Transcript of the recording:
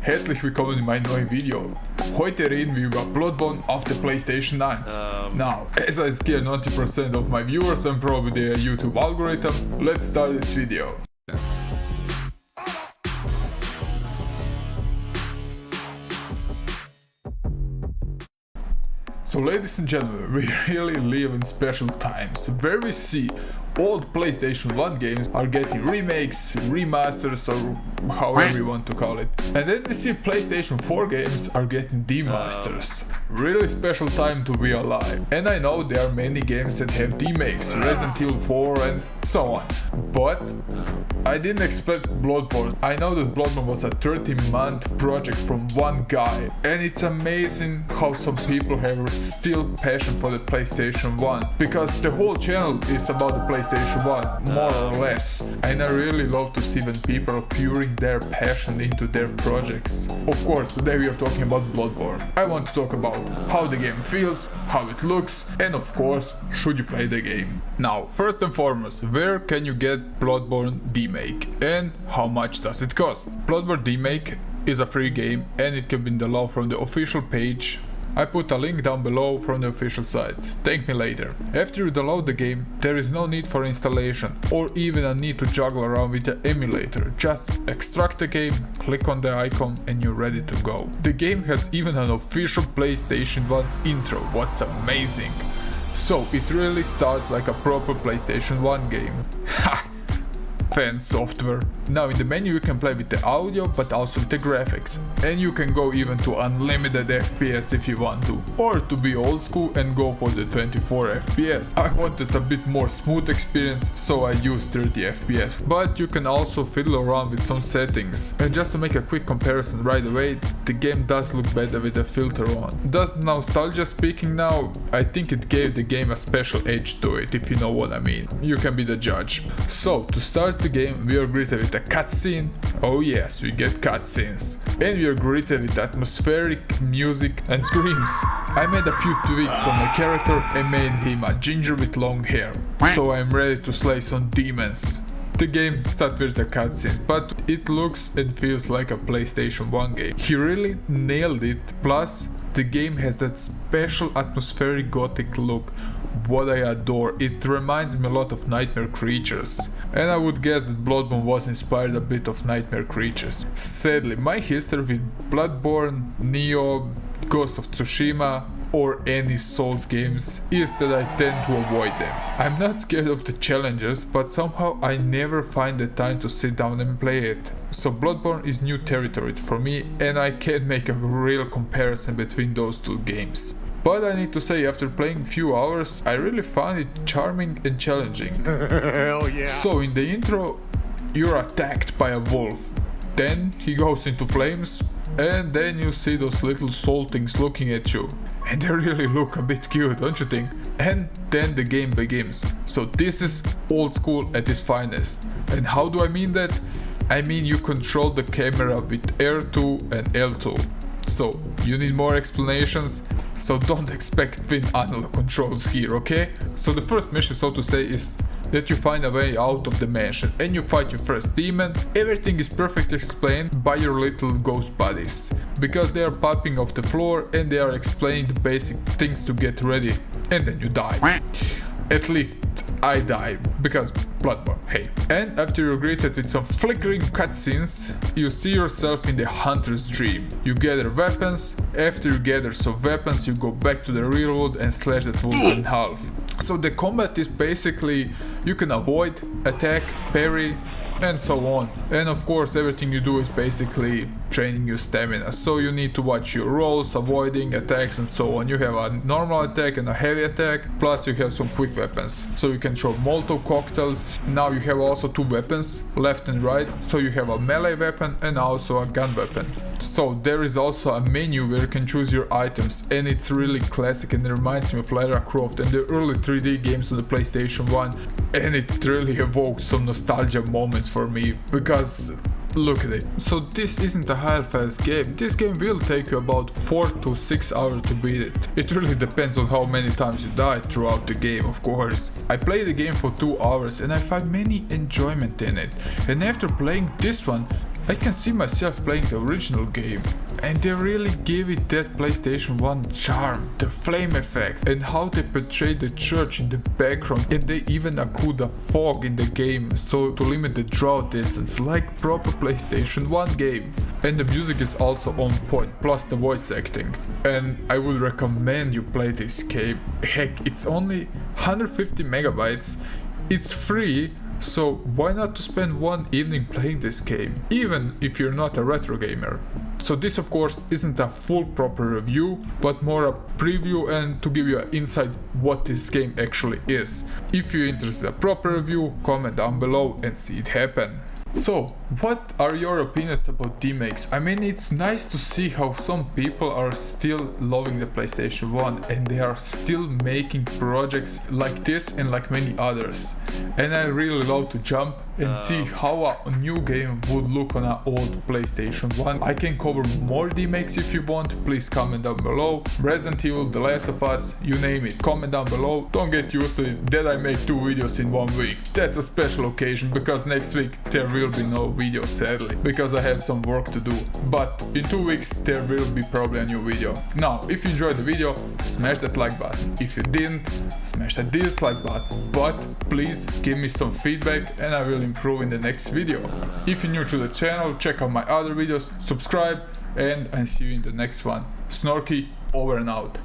herzlich willkommen in meinem neuen Video. Heute reden wir über Bloodborne auf der PlayStation 1. Now, as I scare 90% of my viewers and probably their YouTube algorithm, let's start this video. So ladies and gentlemen, we really live in special times, where we see old PlayStation 1 games are getting remakes, remasters, or however you want to call it. And then we see PlayStation 4 games are getting demasters. Really special time to be alive. And I know there are many games that have demakes, Resident Evil 4 and so on. But I didn't expect Bloodborne. I know that Bloodborne was a 30-month project from one guy. And it's amazing how some people have still passion for the PlayStation 1. Because the whole channel is about the PlayStation 1, more or less. And I really love to see when people are pouring their passion into their projects. Of course, today we are talking about Bloodborne. I want to talk about how the game feels, how it looks, and of course, should you play the game. Now, first and foremost, where can you get Bloodborne Demake and how much does it cost? Bloodborne Demake is a free game and it can be downloaded from the official page. I put a link down below from the official site. Thank me later. After you download the game, there is no need for installation or even a need to juggle around with the emulator. Just extract the game, click on the icon and you're ready to go. The game has even an official PlayStation 1 intro, what's amazing. So it really starts like a proper PlayStation 1 game. Ha! Fan software. Now in the menu you can play with the audio but also with the graphics, and you can go even to unlimited FPS if you want to, or to be old school and go for the 24 FPS. I wanted a bit more smooth experience, so I used 30 FPS, but you can also fiddle around with some settings. And just to make a quick comparison right away, the game does look better with the filter on. Does nostalgia speaking now? I think it gave the game a special edge to it, if you know what I mean. You can be the judge. So to start the game, we are greeted with a cutscene. Oh yes, we get cutscenes. And we are greeted with atmospheric music and screams. I made a few tweaks on my character and made him a ginger with long hair. So I'm ready to slay some demons. The game starts with a cutscene, but it looks and feels like a PlayStation 1 game. He really nailed it. Plus, the game has that special atmospheric gothic look, what I adore. It reminds me a lot of Nightmare Creatures. And I would guess that Bloodborne was inspired a bit of Nightmare Creatures. Sadly, my history with Bloodborne, Neo, Ghost of Tsushima, or any Souls games is that I tend to avoid them. I'm not scared of the challenges, but somehow I never find the time to sit down and play it. So Bloodborne is new territory for me and I can't make a real comparison between those two games. But I need to say, after playing a few hours, I really found it charming and challenging. Hell yeah. So in the intro, you're attacked by a wolf. Then he goes into flames, and then you see those little soul things looking at you. And they really look a bit cute, don't you think? And then the game begins. So this is old school at its finest. And how do I mean that? I mean you control the camera with R2 and L2. So you need more explanations? So don't expect twin analog controls here, okay? So the first mission, so to say, is that you find a way out of the mansion and you fight your first demon. Everything is perfectly explained by your little ghost buddies, because they are popping off the floor and they are explaining the basic things to get ready, and then you die. At least I die, because Bloodborne, hey. And after you're greeted with some flickering cutscenes, you see yourself in the hunter's dream. You gather weapons. After you gather some weapons, you go back to the real world and slash that wolf in half. So the combat is basically, you can avoid, attack, parry, and so on. And of course everything you do is basically training your stamina, so you need to watch your rolls, avoiding attacks and so on. You have a normal attack and a heavy attack, plus you have some quick weapons, so you can throw Molotov cocktails. Now you have also two weapons, left and right, so you have a melee weapon and also a gun weapon. So there is also a menu where you can choose your items, and it's really classic and it reminds me of Lara Croft and the early 3D games on the PlayStation 1, and it really evokes some nostalgia moments for me, because look at it. So this isn't a high-fast game. This game will take you about 4 to 6 hours to beat it. It really depends on how many times you die throughout the game, of course. I played the game for 2 hours and I find many enjoyment in it. And after playing this one, I can see myself playing the original game, and they really gave it that PlayStation 1 charm, the flame effects, and how they portrayed the church in the background, and they even include a fog in the game so to limit the draw distance like proper PlayStation 1 game. And the music is also on point, plus the voice acting. And I would recommend you play this game. Heck, it's only 150 megabytes, it's free, so why not to spend one evening playing this game, even if you're not a retro gamer. So this of course isn't a full proper review, but more a preview and to give you an insight what this game actually is. If you're interested in a proper review, comment down below and see it happen. So, what are your opinions about remakes? I mean, it's nice to see how some people are still loving the PlayStation 1 and they are still making projects like this and like many others. And I really love to jump and see how a new game would look on an old PlayStation 1. I can cover more remakes if you want, please comment down below. Resident Evil, The Last of Us, you name it, comment down below. Don't get used to it that I make 2 videos in 1 week. That's a special occasion because next week there will be no video sadly, because I have some work to do. But in 2 weeks there will be probably a new video. Now, if you enjoyed the video, smash that like button. If you didn't, smash that dislike button. But please give me some feedback and I will improve in the next video. If you're new to the channel, check out my other videos, subscribe, and I see you in the next one. Snorky, over and out.